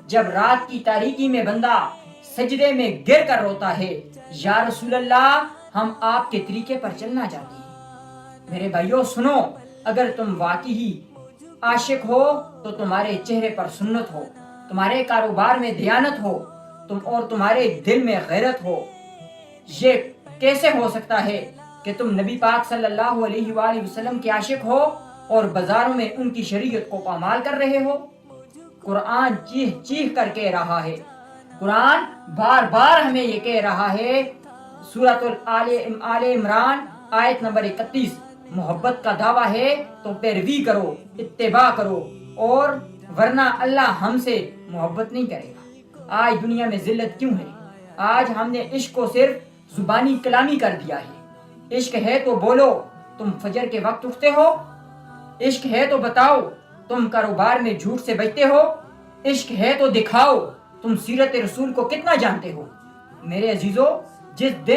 جب رات کی تاریکی میں بندہ سجدے میں گر کر روتا ہے، یا رسول اللہ ہم آپ کے طریقے پر چلنا چاہتے ہیں۔ میرے بھائیوں سنو، اگر تم واقعی عاشق ہو تو تمہارے چہرے پر سنت ہو، تمہارے کاروبار میں دیانت ہو، اور تمہارے دل میں غیرت ہو۔ یہ کیسے ہو سکتا ہے کہ تم نبی پاک صلی اللہ علیہ وآلہ وسلم کے عاشق ہو اور بازاروں میں ان کی شریعت کو پامال کر رہے ہو؟ قرآن چیخ چیخ کر کہہ رہا ہے، قرآن بار بار ہمیں یہ کہہ رہا ہے، سورۃ آل عمران آیت نمبر 31، محبت کا دعویٰ ہے تو پیروی کرو، اتباع کرو، اور ورنہ اللہ ہم سے محبت نہیں کرے گا۔ آج دنیا میں ذلت کیوں ہے؟ آج ہم نے عشق کو صرف زبانی کلامی کر دیا ہے۔ عشق ہے تو بولو، تم فجر کے وقت اٹھتے ہو؟ عشق ہے تو بتاؤ، تم کاروبار میں جھوٹ سے بچتے ہو؟ عشق ہے تو دکھاؤ، تم سیرت رسول کو کتنا جانتے ہو؟ میرے عزیزو، جس دن